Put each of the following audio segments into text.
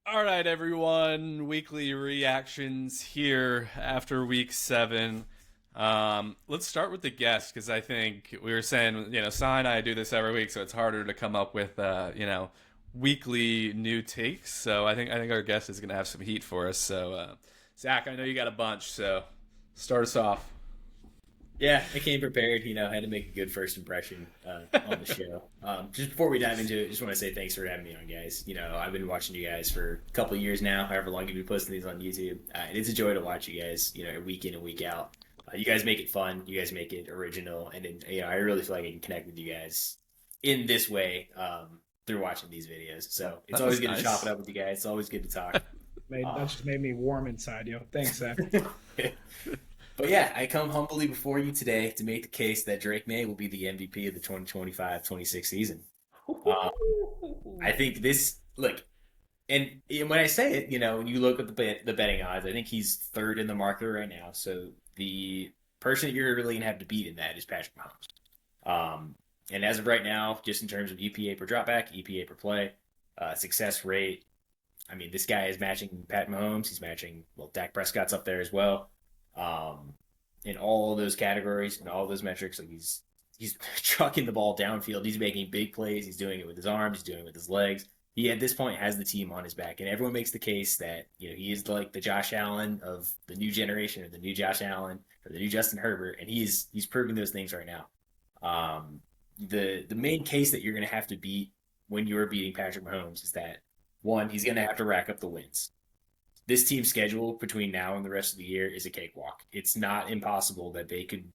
All right, everyone. Weekly reactions here after week 7. Let's start with the guest because I think we were saying, Sai and I do this every week, so it's harder to come up with, weekly new takes. So I think our guest is going to have some heat for us. So, Zach, I know you got a bunch, so start us off. Yeah, I came prepared. Had to make a good first impression on the show. Just before we dive into it, just want to say thanks for having me on, guys. I've been watching you guys for a couple of years now, however long you've been posting these on YouTube. And it's a joy to watch you guys, week in and week out. You guys make it fun. You guys make it original. And I really feel like I can connect with you guys in this way through watching these videos. So it's always good to chop it up with you guys. It's always good to talk. That just made me warm inside, yo. Thanks, Zach. But yeah, I come humbly before you today to make the case that Drake May will be the MVP of the 2025-26 season. I think and when I say it, when you look at the betting odds, I think he's third in the market right now. So the person that you're really going to have to beat in that is Patrick Mahomes. And as of right now, just in terms of EPA per dropback, EPA per play, success rate, I mean, this guy is matching Pat Mahomes. He's matching, Dak Prescott's up there as well. In all those categories and all those metrics, like he's chucking the ball downfield. He's making big plays. He's doing it with his arms. He's doing it with his legs. He at this point has the team on his back, and everyone makes the case that he is like the Josh Allen of the new generation, or the new Josh Allen, or the new Justin Herbert, and he's proving those things right now. The main case that you're going to have to beat when you're beating Patrick Mahomes is that, one, he's going to have to rack up the wins. This team's schedule between now and the rest of the year is a cakewalk. It's not impossible that they could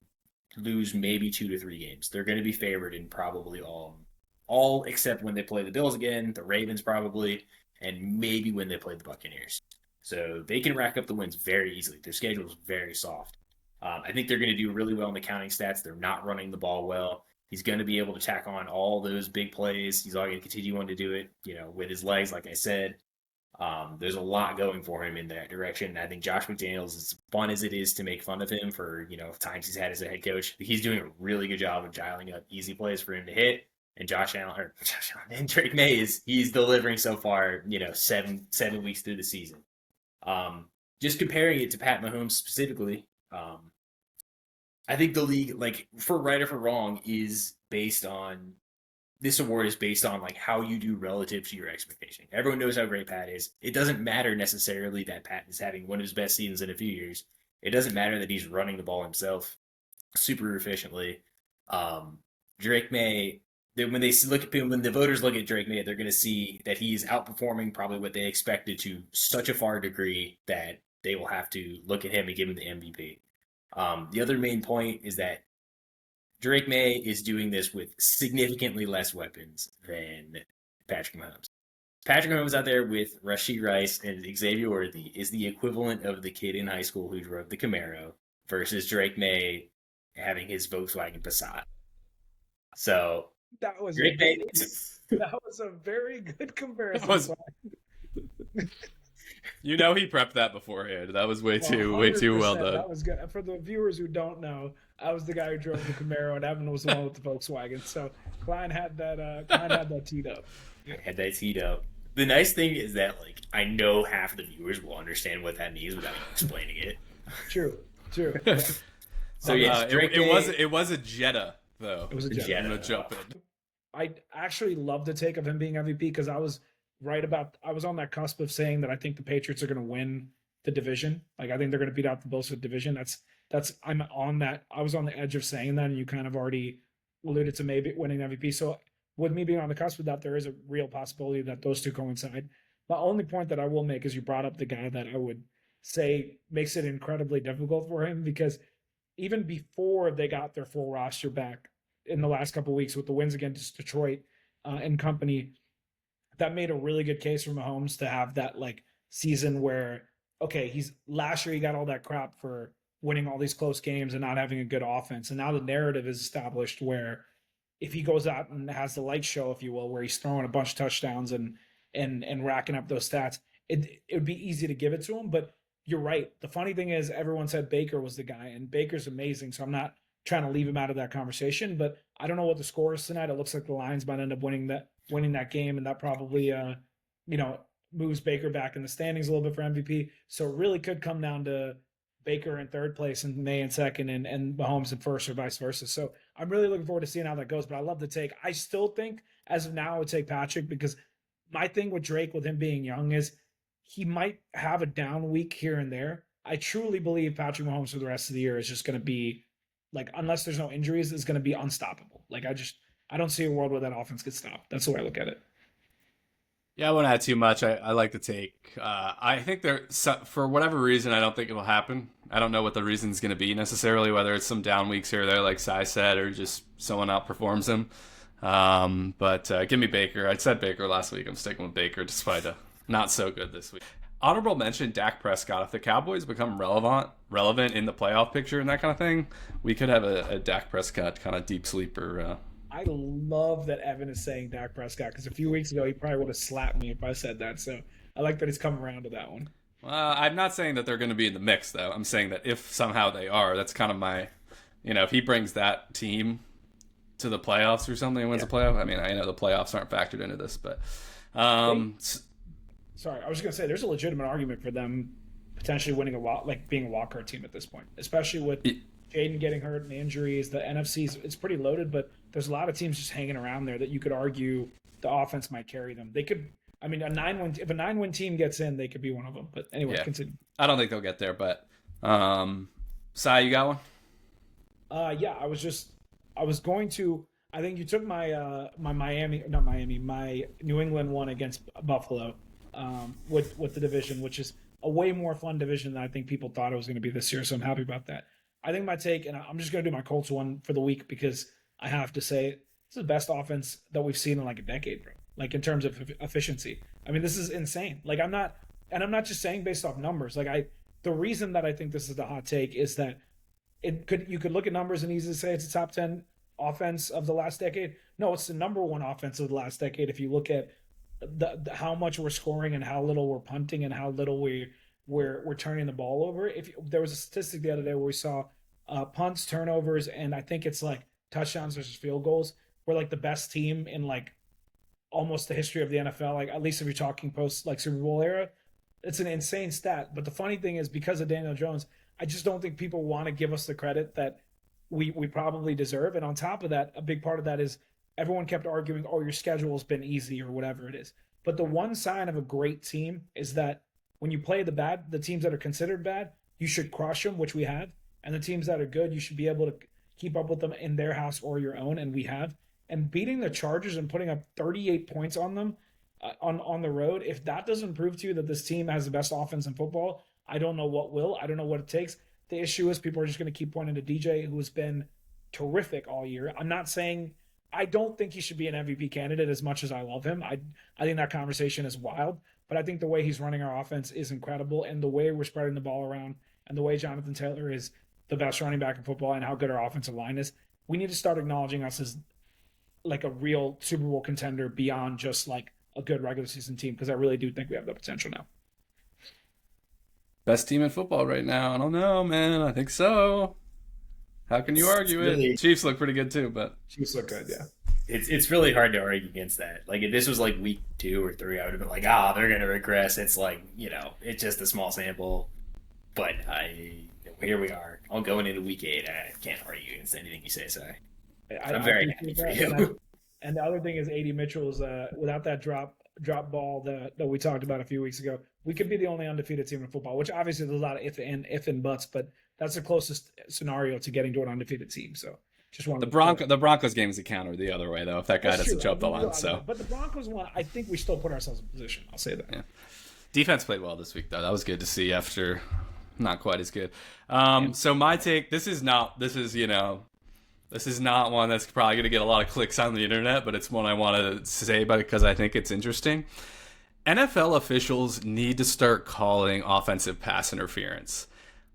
lose maybe 2 to 3 games. They're going to be favored in probably all except when they play the Bills again, the Ravens probably, and maybe when they play the Buccaneers. So they can rack up the wins very easily. Their schedule is very soft. I think they're going to do really well in the counting stats. They're not running the ball well. He's going to be able to tack on all those big plays. He's all going to continue on to do it, with his legs, like I said. There's a lot going for him in that direction. I think Josh McDaniels, as fun as it is to make fun of him for, times he's had as a head coach, he's doing a really good job of dialing up easy plays for him to hit. And Josh Allen and Drake May he's delivering so far, 7 weeks through the season. Just comparing it to Pat Mahomes specifically, I think the league, like, for right or for wrong, this award is based on like how you do relative to your expectation. Everyone knows how great Pat is. It doesn't matter necessarily that Pat is having one of his best seasons in a few years. It doesn't matter that he's running the ball himself super efficiently. Drake May, when the voters look at Drake May, they're going to see that he's outperforming probably what they expected to such a far degree that they will have to look at him and give him the MVP. The other main point is that Drake May is doing this with significantly less weapons than Patrick Mahomes. Patrick Mahomes out there with Rashee Rice and Xavier Worthy is the equivalent of the kid in high school who drove the Camaro versus Drake May having his Volkswagen Passat. So that was Drake May. That was a very good comparison. He prepped that beforehand. That was way too well done. That was good. For the viewers who don't know, I was the guy who drove the Camaro, and Evan was the one with the Volkswagen. So Klein had that teed up. I had that teed up. The nice thing is that, like, I know half of the viewers will understand what that means without explaining it. True. So yeah, it was a Jetta though. It was a Jetta. I'm gonna jump in. I actually love the take of him being MVP because I was on that cusp of saying that I think the Patriots are going to win the division. Like, I think they're going to beat out the Bills for the division. I'm on that. I was on the edge of saying that, and you kind of already alluded to maybe winning MVP. So with me being on the cusp of that, there is a real possibility that those two coincide. The only point that I will make is you brought up the guy that I would say makes it incredibly difficult for him, because even before they got their full roster back, in the last couple of weeks with the wins against Detroit and company, that made a really good case for Mahomes to have that like season where, okay, he's last year he got all that crap for winning all these close games and not having a good offense. And now the narrative is established where if he goes out and has the light show, if you will, where he's throwing a bunch of touchdowns and racking up those stats, it would be easy to give it to him. But you're right. The funny thing is everyone said Baker was the guy, and Baker's amazing. So I'm not trying to leave him out of that conversation, but I don't know what the score is tonight. It looks like the Lions might end up winning that game, and that probably moves Baker back in the standings a little bit for MVP. So it really could come down to Baker in third place and May in second and Mahomes in first or vice versa. So I'm really looking forward to seeing how that goes. But I love the take. I still think as of now I would take Patrick because my thing with Drake, with him being young, is he might have a down week here and there. I truly believe Patrick Mahomes for the rest of the year is just going to be like, unless there's no injuries, is going to be unstoppable. Like I don't see a world where that offense gets stopped. That's the way I look at it. Yeah, I won't add too much. I like the take. I think for whatever reason, I don't think it'll happen. I don't know what the reason's going to be necessarily, whether it's some down weeks here or there, like Sai said, or just someone outperforms him. But give me Baker. I said Baker last week. I'm sticking with Baker despite not so good this week. Honorable mention, Dak Prescott. If the Cowboys become relevant in the playoff picture and that kind of thing, we could have a Dak Prescott kind of deep sleeper. I love that Evan is saying Dak Prescott because a few weeks ago he probably would have slapped me if I said that. So I like that he's come around to that one. I'm not saying that they're going to be in the mix, though. I'm saying that if somehow they are, that's kind of my, if he brings that team to the playoffs or something and wins a playoff. I mean, I know the playoffs aren't factored into this, but sorry, I was going to say there's a legitimate argument for them potentially winning being a wild card team at this point, especially with Jaden getting hurt and the injuries. The NFC's it's pretty loaded, but there's a lot of teams just hanging around there that you could argue the offense might carry them. They could. I mean, if a 9-win team gets in, they could be one of them. But anyway, continue. I don't think they'll get there, but Sai, you got one? Yeah, I was going to. I think you took my my New England one against Buffalo with the division, which is a way more fun division than I think people thought it was going to be this year. So I'm happy about that. I think my take, and I'm just going to do my Colts one for the week because I have to say this is the best offense that we've seen in like a decade, bro. Like in terms of efficiency. I mean, this is insane. Like I'm not just saying based off numbers. The reason that I think this is the hot take is that you could look at numbers and easily say it's a top 10 offense of the last decade. No, it's the number one offense of the last decade. If you look at how much we're scoring and how little we're punting and how little we're turning the ball over. There was a statistic the other day where we saw punts, turnovers, and I think it's like touchdowns versus field goals. We're like the best team in like almost the history of the NFL. Like at least if you're talking post like Super Bowl era, it's an insane stat. But the funny thing is because of Daniel Jones, I just don't think people want to give us the credit that we probably deserve. And on top of that, a big part of that is everyone kept arguing, oh, your schedule's been easy or whatever it is. But the one sign of a great team is that when you play the teams that are considered bad, you should crush them, which we have. And the teams that are good, you should be able to keep up with them in their house or your own, and we have. And beating the Chargers and putting up 38 points on them on the road, if that doesn't prove to you that this team has the best offense in football, I don't know what will. I don't know what it takes. The issue is people are just going to keep pointing to DJ, who has been terrific all year. I'm not saying I don't think he should be an MVP candidate as much as I love him. I think that conversation is wild, but I think the way he's running our offense is incredible, and the way we're spreading the ball around and the way Jonathan Taylor is the best running back in football and how good our offensive line is, we need to start acknowledging us as like a real Super Bowl contender beyond just like a good regular season team, because I really do think we have the potential now. Best team in football right now. I don't know, man. I think so. How can you argue it? Chiefs look pretty good too, but Chiefs look good, yeah. It's really hard to argue against that. Like if this was like week 2 or 3, I would have been like, they're gonna regress. It's like, it's just a small sample. But here we are. All going into week 8. I can't argue against anything you say, so I'm very happy for you. And the other thing is, A.D. Mitchell's without that drop ball that we talked about a few weeks ago, we could be the only undefeated team in football. Which obviously there's a lot of if and buts, but that's the closest scenario to getting to an undefeated team. So just wanted the Broncos game is a counter the other way though. If that guy doesn't jump the line, so but the Broncos one, I think we still put ourselves in position. I'll say that. Yeah. Defense played well this week though. That was good to see after not quite as good. So my take, this is This is not one that's probably going to get a lot of clicks on the internet, but it's one I want to say about it because I think it's interesting. NFL officials need to start calling offensive pass interference.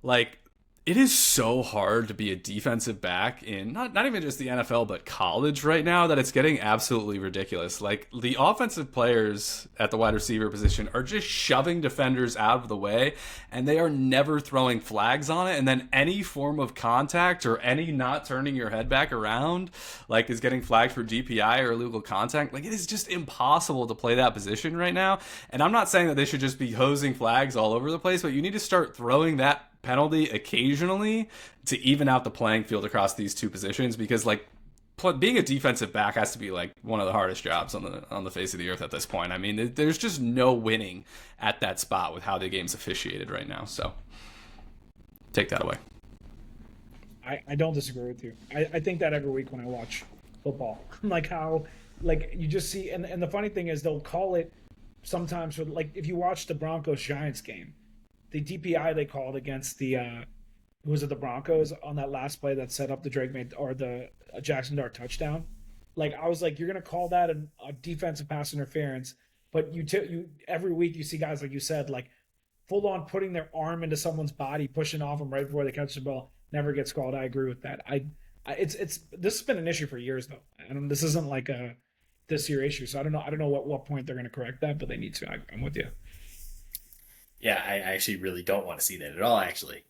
Like, it is so hard to be a defensive back in not even just the NFL, but college right now that it's getting absolutely ridiculous. Like, the offensive players at the wide receiver position are just shoving defenders out of the way, and they are never throwing flags on it. And then any form of contact or any not turning your head back around, like, is getting flagged for GPI or illegal contact. Like, it is just impossible to play that position right now. And I'm not saying that they should just be hosing flags all over the place, but you need to start throwing that penalty occasionally to even out the playing field across these two positions, because like being a defensive back has to be like one of the hardest jobs on the face of the earth at this point. I mean, there's just no winning at that spot with how the game's officiated right now. So take that away. I don't disagree with you. I think that every week when I watch football, like how like you just see, and the funny thing is they'll call it sometimes for like if you watch the Broncos Giants game, the DPI they called against the was it the Broncos on that last play that set up the Drake May or the Jackson Dart touchdown. Like I was like, you're gonna call that a defensive pass interference, but you every week you see guys like you said like full on putting their arm into someone's body, pushing off them right before they catch the ball. Never gets called. I agree with that. It's this has been an issue for years though. And this isn't like a this year issue. So I don't know what point they're gonna correct that, but they need to. I'm with you. Yeah, I actually really don't want to see that at all, actually.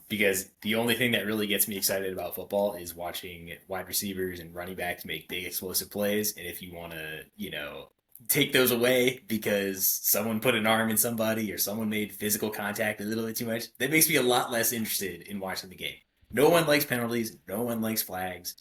Because the only thing that really gets me excited about football is watching wide receivers and running backs make big explosive plays. And if you want to, take those away because someone put an arm in somebody or someone made physical contact a little bit too much, that makes me a lot less interested in watching the game. No one likes penalties. No one likes flags.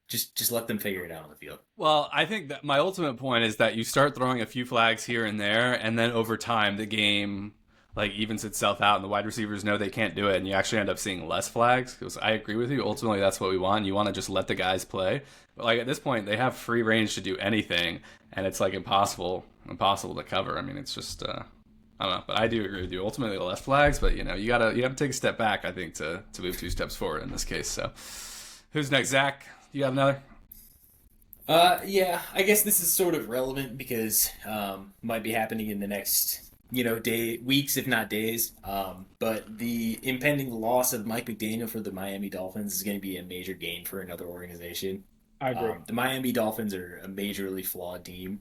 Just let them figure it out on the field. Well, I think that my ultimate point is that you start throwing a few flags here and there, and then over time the game like evens itself out and the wide receivers know they can't do it, and you actually end up seeing less flags. Because I agree with you, ultimately that's what we want. You want to just let the guys play, but like at this point they have free range to do anything, and it's like impossible to cover. I mean, it's just I don't know, but I do agree with you, ultimately less flags, but you gotta take a step back, I think, to move 2 steps forward in this case. So who's next? Zach, you got another? Yeah, I guess this is sort of relevant because might be happening in the next weeks, if not days. But the impending loss of Mike McDaniel for the Miami Dolphins is going to be a major gain for another organization. I agree. The Miami Dolphins are a majorly flawed team.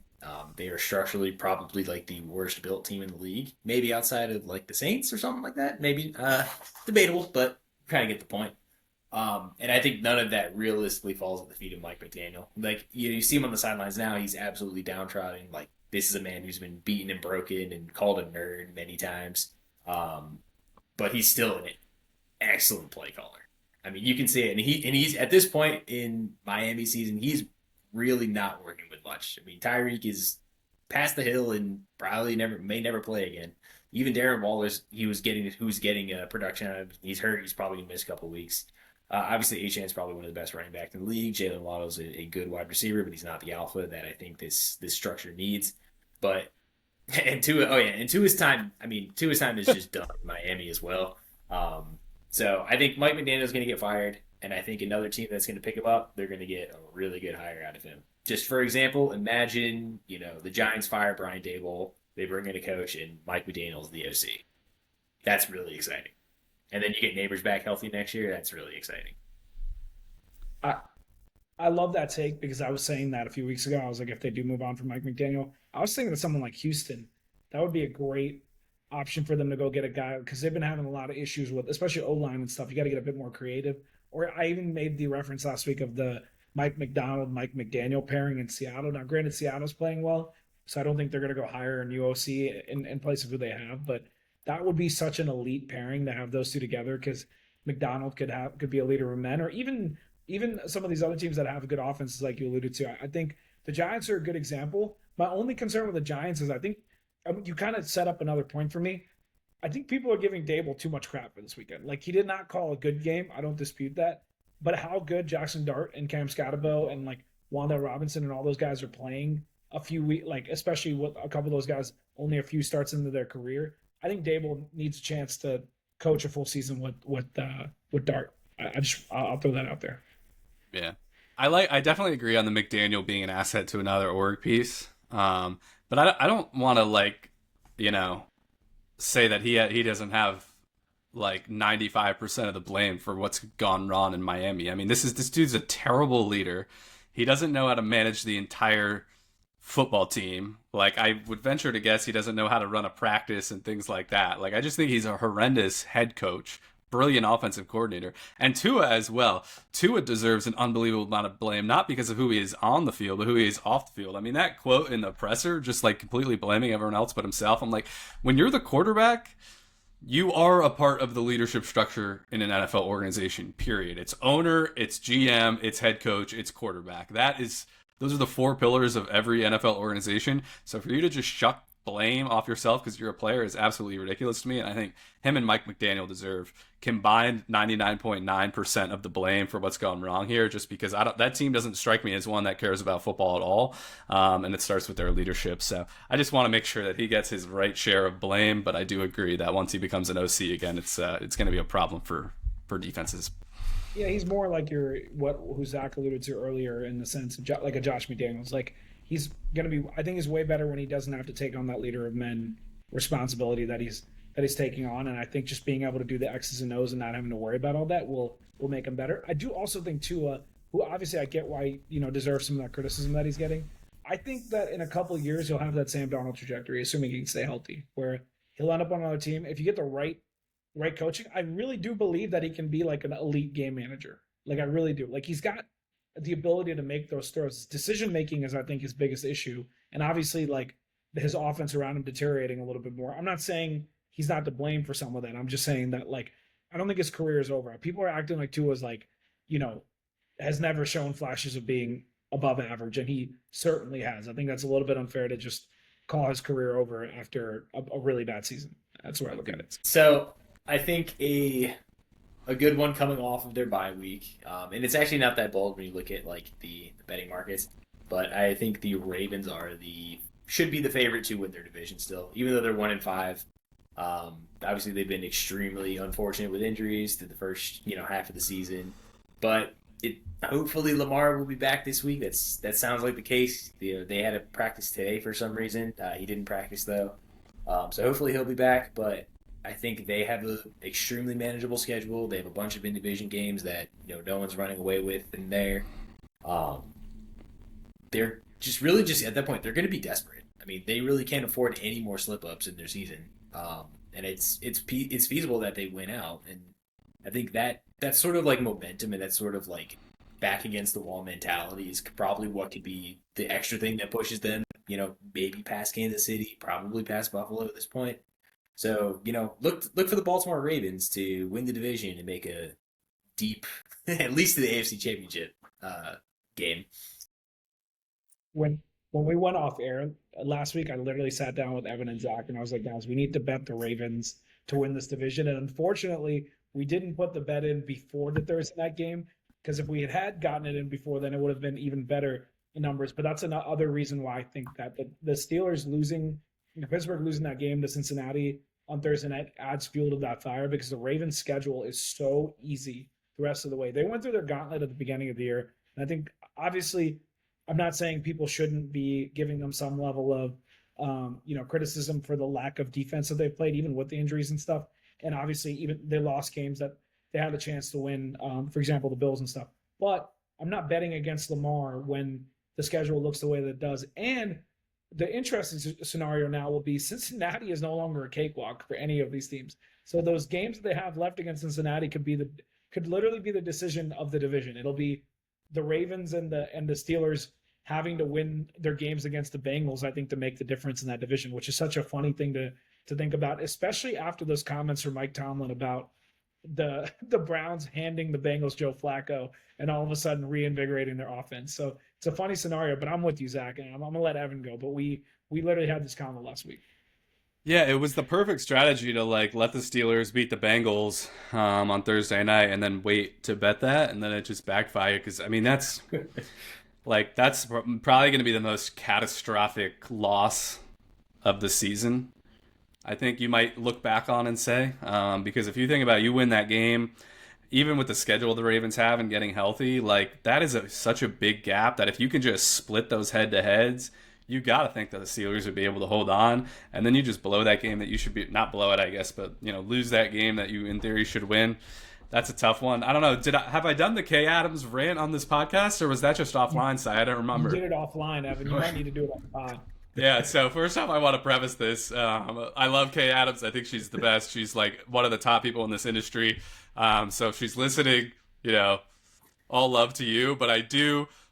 They are structurally probably like the worst built team in the league, maybe outside of like the Saints or something like that. Maybe debatable, but kind of get the point. And I think none of that realistically falls at the feet of Mike McDaniel. Like you see him on the sidelines now, he's absolutely downtrodden. Like this is a man who's been beaten and broken and called a nerd many times. But he's still an excellent play caller. I mean, you can see it, and he's at this point in Miami season, he's really not working with much. I mean, Tyreek is past the hill and probably may never play again. Even Darren Waller's who's getting production out of him. He's hurt. He's probably gonna miss a couple of weeks. Obviously, Achane's probably one of the best running backs in the league. Jalen Waddle's a good wide receiver, but he's not the alpha that I think this structure needs. But to his time is just done in Miami as well. So I think Mike McDaniel's going to get fired, and I think another team that's going to pick him up, they're going to get a really good hire out of him. Just for example, imagine the Giants fire Brian Daboll, they bring in a coach, and Mike McDaniel's the OC. That's really exciting. And then you get Neighbors back healthy next year. That's really exciting. I love that take because I was saying that a few weeks ago. I was like, if they do move on from Mike McDaniel, I was thinking of someone like Houston. That would be a great option for them to go get a guy because they've been having a lot of issues with, especially O-line and stuff. You got to get a bit more creative. Or I even made the reference last week of the Mike McDonald-Mike McDaniel pairing in Seattle. Now, granted, Seattle's playing well, so I don't think they're going to go hire a new OC in place of who they have, but that would be such an elite pairing to have those two together because McDonald could be a leader of men, or even some of these other teams that have good offenses like you alluded to. I think the Giants are a good example. My only concern with the Giants is I think you kind of set up another point for me. I think people are giving Dable too much crap for this weekend. Like he did not call a good game. I don't dispute that. But how good Jackson Dart and Cam Scotabo and like Wanda Robinson and all those guys are playing a few weeks, like especially with a couple of those guys only a few starts into their career. I think Dable needs a chance to coach a full season with Dart. I'll throw that out there. Yeah, I definitely agree on the McDaniel being an asset to another org piece. But I don't want to you know, say that he doesn't have like 95% of the blame for what's gone wrong in Miami. I mean, this dude's a terrible leader. He doesn't know how to manage the entire football team. Like, I would venture to guess he doesn't know how to run a practice and things like that. Like, I just think he's a horrendous head coach, brilliant offensive coordinator. And Tua as well. Tua deserves an unbelievable amount of blame, not because of who he is on the field, but who he is off the field. I mean, that quote in the presser, just like completely blaming everyone else but himself. I'm like, when you're the quarterback, you are a part of the leadership structure in an NFL organization, period. It's owner, it's GM, it's head coach, it's quarterback. Those are the four pillars of every NFL organization. So for you to just shuck blame off yourself because you're a player is absolutely ridiculous to me. And I think him and Mike McDaniel deserve combined 99.9% of the blame for what's gone wrong here, just because that team doesn't strike me as one that cares about football at all. And it starts with their leadership. So I just want to make sure that he gets his right share of blame. But I do agree that once he becomes an OC again, it's going to be a problem for defenses. Yeah, he's more like who Zach alluded to earlier in the sense of like a Josh McDaniels. Like he's gonna be. I think he's way better when he doesn't have to take on that leader of men responsibility that he's taking on. And I think just being able to do the X's and O's and not having to worry about all that will make him better. I do also think Tua, who obviously I get why deserves some of that criticism that he's getting. I think that in a couple of years he'll have that Sam Darnold trajectory, assuming he can stay healthy, where he'll end up on another team if you get the right coaching. I really do believe that he can be like an elite game manager. Like I really do. Like he's got the ability to make those throws. Decision making is, I think, his biggest issue, and obviously like his offense around him deteriorating a little bit more. I'm not saying he's not to blame for some of that. I'm just saying that like I don't think his career is over. People are acting like Tua's like has never shown flashes of being above average, and he certainly has. I think that's a little bit unfair to just call his career over after a really bad season. That's where I look at it. So I think a good one coming off of their bye week, and it's actually not that bold when you look at like the betting markets, but I think the Ravens should be the favorite to win their division still, even though they're 1-5. Obviously, they've been extremely unfortunate with injuries through the first half of the season, but hopefully Lamar will be back this week. That sounds like the case. They had a practice today for some reason. He didn't practice though, so hopefully he'll be back, but I think they have an extremely manageable schedule. They have a bunch of in-division games that no one's running away with in there. They're just at that point they're going to be desperate. I mean, they really can't afford any more slip-ups in their season, and it's feasible that they win out. And I think that's sort of like momentum, and that's sort of like back against the wall mentality is probably what could be the extra thing that pushes them. Maybe past Kansas City, probably past Buffalo at this point. So, look for the Baltimore Ravens to win the division and make a deep, at least to the AFC Championship game. When we went off air last week, I literally sat down with Evan and Zach, and I was like, guys, we need to bet the Ravens to win this division. And unfortunately, we didn't put the bet in before the Thursday night game, because if we had gotten it in before, then it would have been even better in numbers. But that's another reason why I think that the Steelers Pittsburgh losing that game to Cincinnati on Thursday night adds fuel to that fire, because the Ravens' schedule is so easy the rest of the way. They went through their gauntlet at the beginning of the year, and I think obviously I'm not saying people shouldn't be giving them some level of criticism for the lack of defense that they've played, even with the injuries and stuff. And obviously even they lost games that they had a chance to win, for example, the Bills and stuff. But I'm not betting against Lamar when the schedule looks the way that it does. And the interesting scenario now will be Cincinnati is no longer a cakewalk for any of these teams. So those games that they have left against Cincinnati could literally be the decision of the division. It'll be the Ravens and the Steelers having to win their games against the Bengals, I think, to make the difference in that division, which is such a funny thing to think about, especially after those comments from Mike Tomlin about the Browns handing the Bengals Joe Flacco and all of a sudden reinvigorating their offense. So it's a funny scenario, but I'm with you, Zach, and I'm going to let Evan go. But we literally had this comment last week. Yeah, it was the perfect strategy to let the Steelers beat the Bengals on Thursday night and then wait to bet that, and then it just backfired because that's that's probably going to be the most catastrophic loss of the season. I think you might look back on and say, because if you think about it, you win that game, even with the schedule the Ravens have and getting healthy, like that is such a big gap that if you can just split those head to heads, you got to think that the Steelers would be able to hold on. And then you just blow that game that you should be, not blow it, I guess, but, lose that game that you in theory should win. That's a tough one. I don't know. Have I done the Kay Adams rant on this podcast, or was that just offline? So I don't remember. You did it offline, Evan. You might need to do it on the pod. Yeah, so first off, I want to preface this. I love Kay Adams. I think she's the best. She's like one of the top people in this industry. So if she's listening, all love to you. But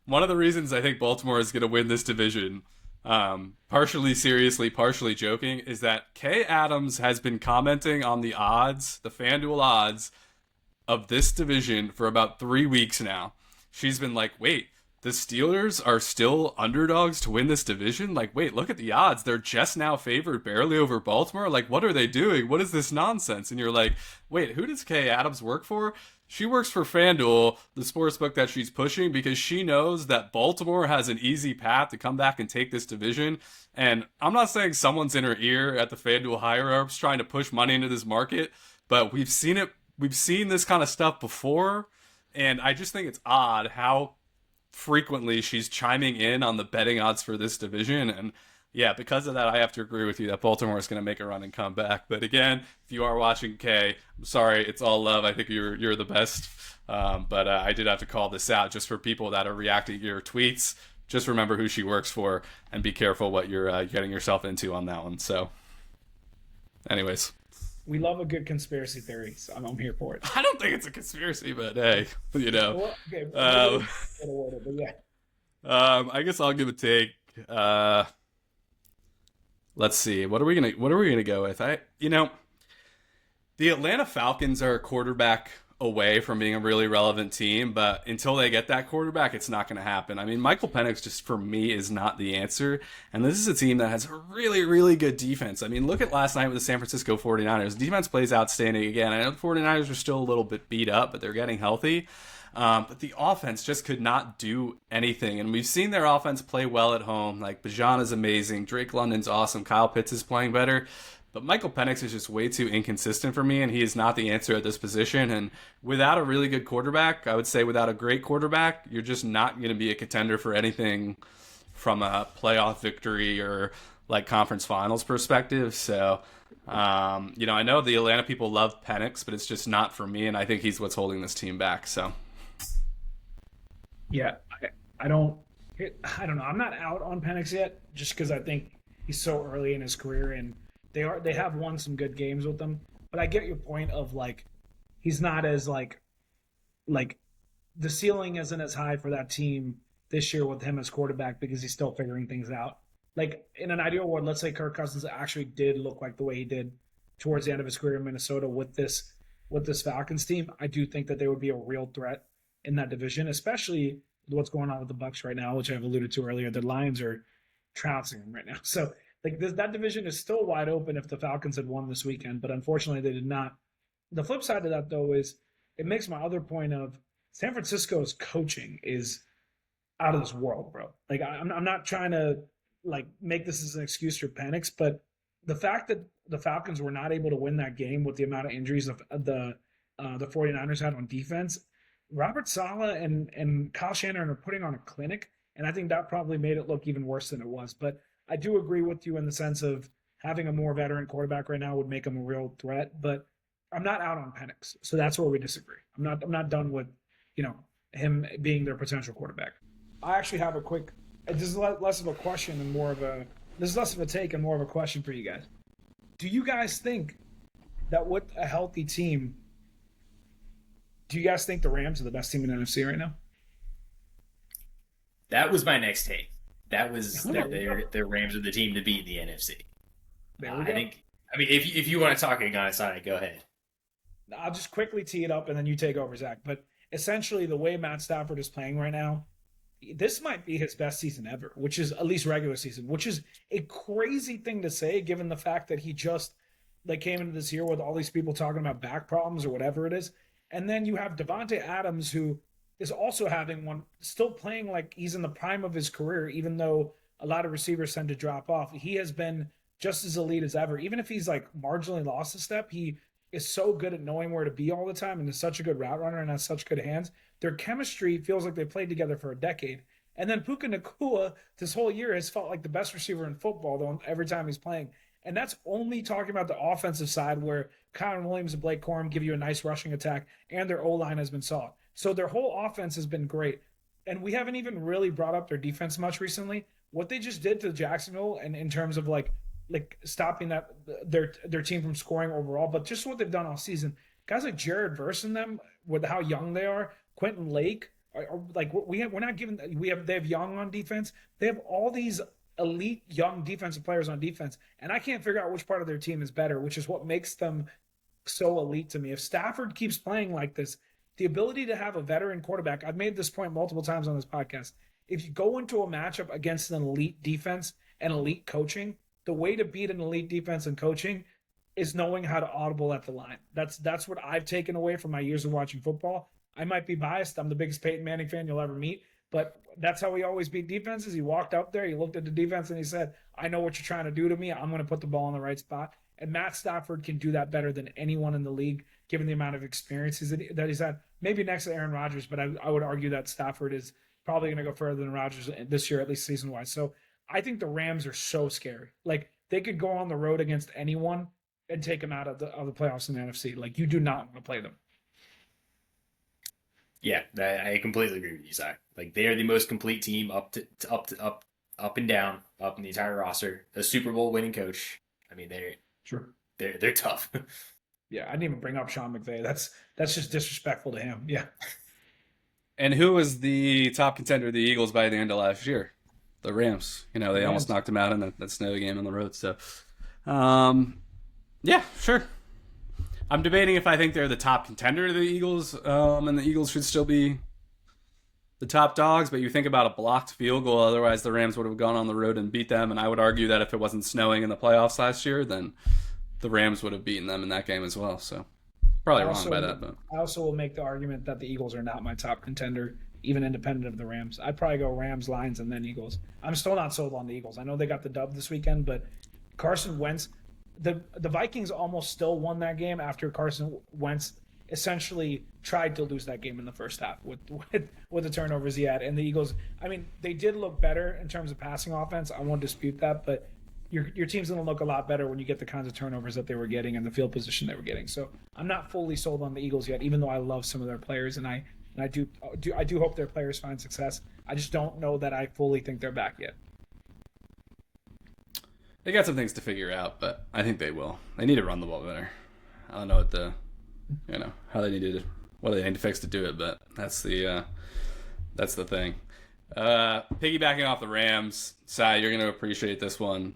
one of the reasons I think Baltimore is going to win this division, partially seriously, partially joking, is that Kay Adams has been commenting on the odds, the FanDuel odds of this division for about 3 weeks now. She's been like, wait, the Steelers are still underdogs to win this division? Like, wait, look at the odds. They're just now favored barely over Baltimore. Like, what are they doing? What is this nonsense? And you're like, wait, who does Kay Adams work for? She works for FanDuel, the sportsbook that she's pushing, because she knows that Baltimore has an easy path to come back and take this division. And I'm not saying someone's in her ear at the FanDuel higher-ups trying to push money into this market, but we've seen it. We've seen this kind of stuff before, and I just think it's odd how frequently she's chiming in on the betting odds for this division. And yeah, because of that, I have to agree with you that Baltimore is going to make a run and come back. But again, if you are watching Kay, I'm sorry, it's all love. I think you're the best. But I did have to call this out just for people that are reacting to your tweets. Just remember who she works for and be careful what you're getting yourself into on that one. So anyways. We love a good conspiracy theory, so I'm here for it. I don't think it's a conspiracy, but hey, Well, okay, I guess I'll give a take. Let's see. What are we gonna go with? The Atlanta Falcons are a quarterback away from being a really relevant team, but until they get that quarterback, it's not going to happen. I mean, Michael Penix just for me is not the answer, and this is a team that has a really, really good defense. I mean, look at last night with the San Francisco 49ers. Defense plays outstanding again. I know the 49ers are still a little bit beat up, but they're getting healthy. But the offense just could not do anything, and we've seen their offense play well at home. Like, Bijan is amazing. Drake London's awesome. Kyle Pitts is playing better. But Michael Penix is just way too inconsistent for me, and he is not the answer at this position. And without a really good quarterback, I would say without a great quarterback, you're just not going to be a contender for anything from a playoff victory or like conference finals perspective. So, I know the Atlanta people love Penix, but it's just not for me, and I think he's what's holding this team back. So, yeah, I don't know. I'm not out on Penix yet, just because I think he's so early in his career and they have won some good games with them, but I get your point of like he's not as like the ceiling isn't as high for that team this year with him as quarterback because he's still figuring things out. Like in an ideal world, let's say Kirk Cousins actually did look like the way he did towards the end of his career in Minnesota with this Falcons team. I do think that they would be a real threat in that division, especially what's going on with the Bucs right now, which I've alluded to earlier. The Lions are trouncing them right now, so. Like that division is still wide open if the Falcons had won this weekend, but unfortunately they did not. The flip side of that, though, is it makes my other point of San Francisco's coaching is out of this world, bro. Like I'm not trying to like make this as an excuse for Penix, but the fact that the Falcons were not able to win that game with the amount of injuries of the 49ers had on defense, Robert Saleh and Kyle Shanahan are putting on a clinic, and I think that probably made it look even worse than it was. But I do agree with you in the sense of having a more veteran quarterback right now would make him a real threat, but I'm not out on Penix. So that's where we disagree. I'm not done with, him being their potential quarterback. I actually have a quick, this is less of a question and this is less of a take and more of a question for you guys. Do you guys think that with a healthy team, do you guys think the Rams are the best team in the NFC right now? That was my next take. That was that the Rams are the team to beat in the NFC. If you want to talk on a side, go ahead. I'll just quickly tee it up and then you take over, Zach. But essentially, the way Matt Stafford is playing right now, this might be his best season ever, which is at least regular season, which is a crazy thing to say given the fact that he just came into this year with all these people talking about back problems or whatever it is. And then you have Devontae Adams, who is also having one, still playing like he's in the prime of his career, even though a lot of receivers tend to drop off. He has been just as elite as ever. Even if he's marginally lost a step, he is so good at knowing where to be all the time and is such a good route runner and has such good hands. Their chemistry feels like they played together for a decade. And then Puka Nacua this whole year has felt like the best receiver in football though every time he's playing. And that's only talking about the offensive side where Kyron Williams and Blake Corum give you a nice rushing attack and their O-line has been solid. So their whole offense has been great. And we haven't even really brought up their defense much recently. What they just did to Jacksonville and in terms of like stopping that their team from scoring overall, but just what they've done all season. Guys like Jared Verse in them with how young they are, Quentin Lake, like we're not giving they have Young on defense. They have all these elite young defensive players on defense, and I can't figure out which part of their team is better, which is what makes them so elite to me. If Stafford keeps playing like this, the ability to have a veteran quarterback, I've made this point multiple times on this podcast. If you go into a matchup against an elite defense and elite coaching, the way to beat an elite defense and coaching is knowing how to audible at the line. That's what I've taken away from my years of watching football. I might be biased. I'm the biggest Peyton Manning fan you'll ever meet, but that's how he always beat defenses. He walked up there, he looked at the defense, and he said, I know what you're trying to do to me. I'm going to put the ball in the right spot. And Matt Stafford can do that better than anyone in the league, given the amount of experiences that he's had. Maybe next to Aaron Rodgers, but I would argue that Stafford is probably going to go further than Rodgers this year, at least season-wise. So I think the Rams are so scary. Like, they could go on the road against anyone and take them out of the playoffs in the NFC. Like, you do not want to play them. Yeah, I completely agree with you, Zach. Like, they are the most complete team up and down, up in the entire roster. A Super Bowl winning coach. I mean, they're tough. Yeah, I didn't even bring up Sean McVay. That's just disrespectful to him. Yeah. And who was the top contender of the Eagles by the end of last year? The Rams. They almost knocked them out in that snow game on the road. So, yeah, sure. I'm debating if I think they're the top contender to the Eagles, and the Eagles should still be the top dogs. But you think about a blocked field goal, otherwise the Rams would have gone on the road and beat them. And I would argue that if it wasn't snowing in the playoffs last year, then the Rams would have beaten them in that game as well. So probably wrong by that. But I also will make the argument that the Eagles are not my top contender, even independent of the Rams. I'd probably go Rams, Lions, and then Eagles. I'm still not sold on the Eagles. I know they got the dub this weekend, but Carson Wentz, the Vikings almost still won that game after Carson Wentz essentially tried to lose that game in the first half with the turnovers he had. And the Eagles, I mean, they did look better in terms of passing offense. I won't dispute that, but your team's going to look a lot better when you get the kinds of turnovers that they were getting and the field position they were getting. So I'm not fully sold on the Eagles yet, even though I love some of their players and I do hope their players find success. I just don't know that I fully think they're back yet. They got some things to figure out, but I think they will. They need to run the ball better. I don't know what they need to fix to do it, but that's the thing. Piggybacking off the Rams side, you're going to appreciate this one.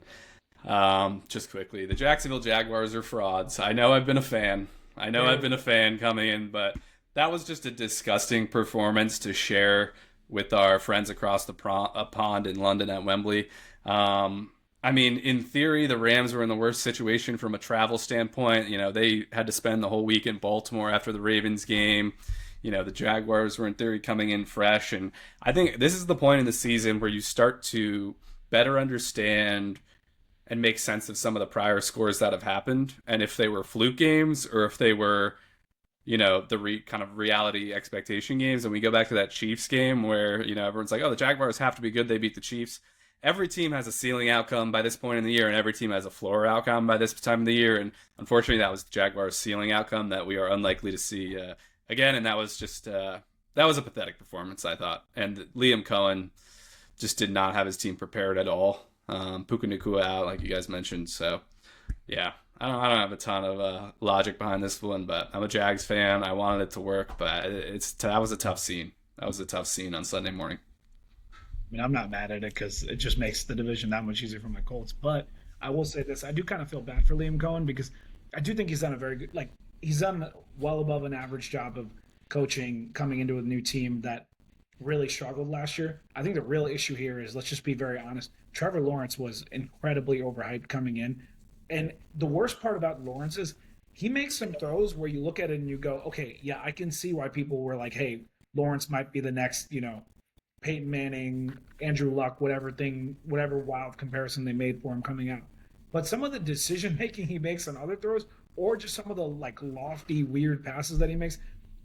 Just quickly, the Jacksonville Jaguars are frauds. I know I've been a fan. I've been a fan coming in, but that was just a disgusting performance to share with our friends across the pond in London at Wembley. I mean, in theory, the Rams were in the worst situation from a travel standpoint. They had to spend the whole week in Baltimore after the Ravens game. The Jaguars were in theory coming in fresh. And I think this is the point in the season where you start to better understand and make sense of some of the prior scores that have happened. And if they were fluke games or if they were, the kind of reality expectation games. And we go back to that Chiefs game where, everyone's like, oh, the Jaguars have to be good. They beat the Chiefs. Every team has a ceiling outcome by this point in the year, and every team has a floor outcome by this time of the year. And unfortunately, that was the Jaguars' ceiling outcome that we are unlikely to see again. And that was just that was a pathetic performance, I thought. And Liam Cohen just did not have his team prepared at all. Puka Nacua out, like you guys mentioned. So, yeah, I don't have a ton of logic behind this one, but I'm a Jags fan. I wanted it to work, but that was a tough scene. That was a tough scene on Sunday morning. I mean, I'm not mad at it because it just makes the division that much easier for my Colts. But I will say this. I do kind of feel bad for Liam Cohen because I do think he's done a very good, he's done well above an average job of coaching coming into a new team that really struggled last year. I think the real issue here is, let's just be very honest, Trevor Lawrence was incredibly overhyped coming in. And the worst part about Lawrence is he makes some throws where you look at it and you go, okay, yeah, I can see why people were like, hey, Lawrence might be the next, Peyton Manning, Andrew Luck, whatever wild comparison they made for him coming out. But some of the decision making he makes on other throws or just some of the like lofty, weird passes that he makes.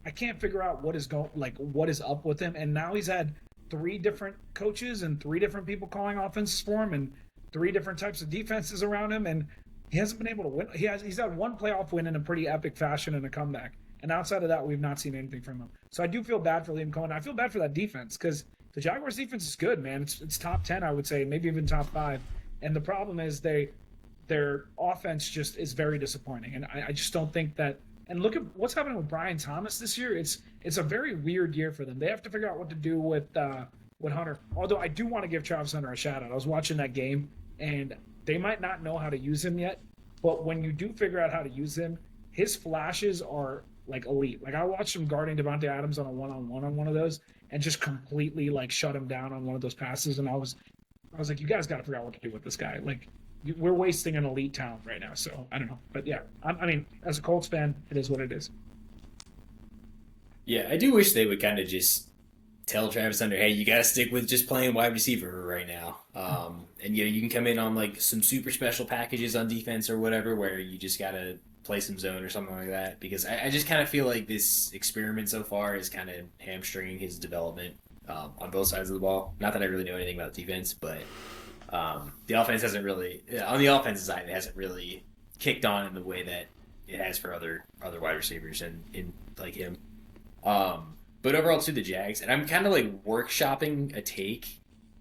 I can't figure out what is up with him. And now he's had 3 different coaches and 3 different people calling offenses for him, and 3 different types of defenses around him, and he hasn't been able to win. He's had one playoff win in a pretty epic fashion and a comeback. And outside of that, we've not seen anything from him. So I do feel bad for Liam Cohen. I feel bad for that defense because the Jaguars defense is good, man. It's top 10, I would say, maybe even top 5. And the problem is their offense just is very disappointing. And I just don't think that. And look at what's happening with Brian Thomas this year. It's a very weird year for them. They have to figure out what to do with Hunter. Although I do want to give Travis Hunter a shout out. I was watching that game, and they might not know how to use him yet. But when you do figure out how to use him, his flashes are like elite. Like I watched him guarding Devontae Adams on a one-on-one on one of those, and just completely like shut him down on one of those passes. And I was like, you guys got to figure out what to do with this guy. Like we're wasting an elite talent right now. So I don't know, but yeah, I mean, as a Colts fan, it is what it is. Yeah, I do wish they would kind of just tell Travis Hunter, hey, you got to stick with just playing wide receiver right now. And you can come in on like some super special packages on defense or whatever, where you just got to play some zone or something like that. Because I just kind of feel like this experiment so far is kind of hamstringing his development on both sides of the ball. Not that I really know anything about defense, but the offense hasn't really, on the offensive side, it hasn't really kicked on in the way that it has for other wide receivers and in like him. But overall, to the Jags, and I'm kind of like workshopping a take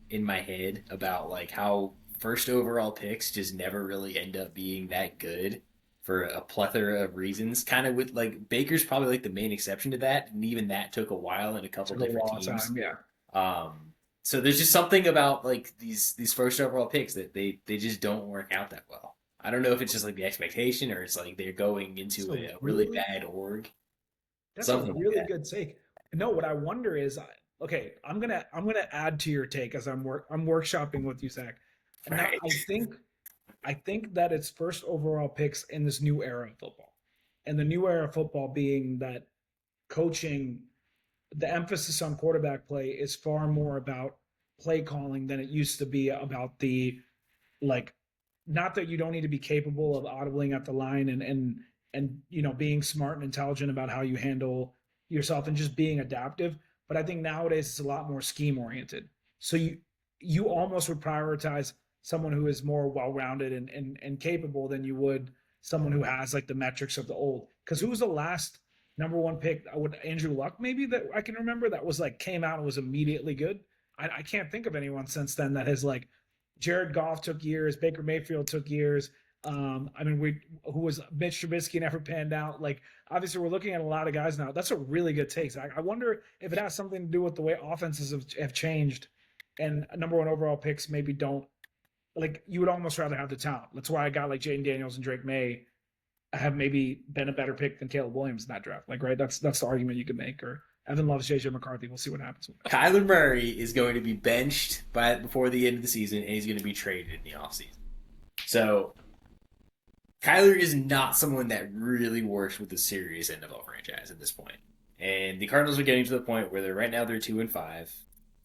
in my head about like how first overall picks just never really end up being that good for a plethora of reasons. Kind of with like Baker's probably like the main exception to that, and even that took a while in a couple different teams. Yeah. So there's just something about like these first overall picks that they just don't work out that well. I don't know if it's just like the expectation or it's like they're going into a really bad org. That's a really good take. No, what I wonder is, okay, I'm gonna add to your take as I'm workshopping with you, Zach. And right. I think that it's first overall picks in this new era of football, and the new era of football being that coaching, the emphasis on quarterback play is far more about play calling than it used to be about the like. Not that you don't need to be capable of audibling at the line and you know being smart and intelligent about how you handle yourself and just being adaptive, but I think nowadays it's a lot more scheme oriented. So you almost would prioritize someone who is more well-rounded and capable than you would someone who has like the metrics of the old. Because who was the last number 1 pick? Would Andrew Luck maybe that I can remember that was like came out and was immediately good? I can't think of anyone since then that has like Jared Goff took years, Baker Mayfield took years. I mean, who was Mitch Trubisky never panned out. Like, obviously, we're looking at a lot of guys now. That's a really good take. I wonder if it has something to do with the way offenses have changed, and number 1 overall picks maybe don't. Like, you would almost rather have the talent. That's why I got like Jaden Daniels and Drake May have maybe been a better pick than Caleb Williams in that draft. Like, right? That's the argument you could make. Or Evan loves JJ McCarthy. We'll see what happens. Kyler Murray is going to be benched before the end of the season, and he's going to be traded in the offseason. So Kyler is not someone that really works with a serious NFL franchise at this point. And the Cardinals are getting to the point where they're 2-5,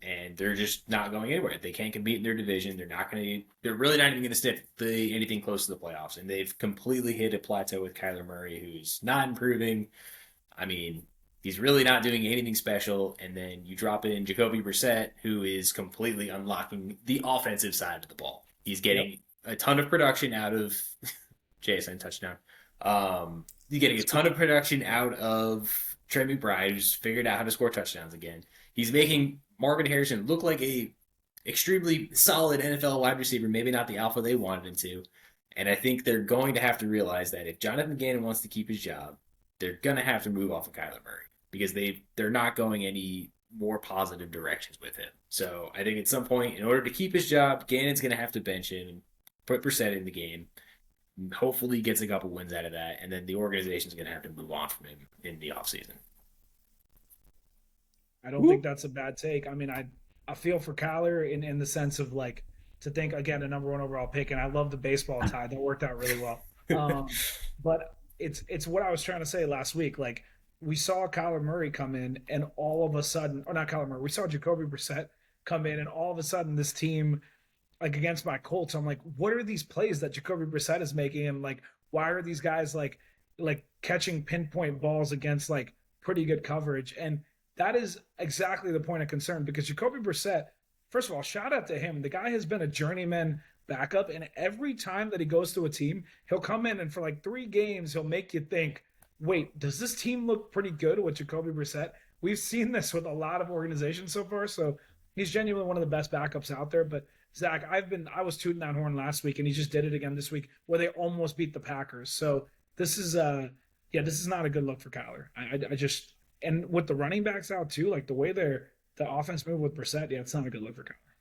and they're just not going anywhere. They can't compete in their division. They're really not even going to stick anything close to the playoffs. And they've completely hit a plateau with Kyler Murray, who's not improving. I mean, he's really not doing anything special. And then you drop in Jacoby Brissett, who is completely unlocking the offensive side of the ball. He's getting a ton of production out of JSN touchdown. You're getting a ton of production out of Trey McBride, who's figured out how to score touchdowns again. He's making Marvin Harrison look like a extremely solid NFL wide receiver, maybe not the alpha they wanted him to. And I think they're going to have to realize that if Jonathan Gannon wants to keep his job, they're going to have to move off of Kyler Murray because they're not going any more positive directions with him. So I think at some point, in order to keep his job, Gannon's going to have to bench him and put Brissett in the game. Hopefully he gets a couple wins out of that, and then the organization's going to have to move on from him in the offseason. I don't think that's a bad take. I mean, I feel for Kyler in the sense of like to think again a number 1 overall pick, and I love the baseball tie that worked out really well. But it's what I was trying to say last week. Like we saw Kyler Murray come in, and all of a sudden, or not Kyler Murray, we saw Jacoby Brissett come in, and all of a sudden this team. Like against my Colts, I'm like, what are these plays that Jacoby Brissett is making? And like, why are these guys like like catching pinpoint balls against like pretty good coverage. And that is exactly the point of concern because Jacoby Brissett, first of all, shout out to him. The guy has been a journeyman backup, and every time that he goes to a team, he'll come in and for like 3 games, he'll make you think, wait, does this team look pretty good with Jacoby Brissett? We've seen this with a lot of organizations so far, so he's genuinely one of the best backups out there. But Zach, I was tooting that horn last week, and he just did it again this week, where they almost beat the Packers. So this is this is not a good look for Kyler. I just, and with the running backs out too, like the way the offense moved with Brissett, yeah, it's not a good look for Kyler.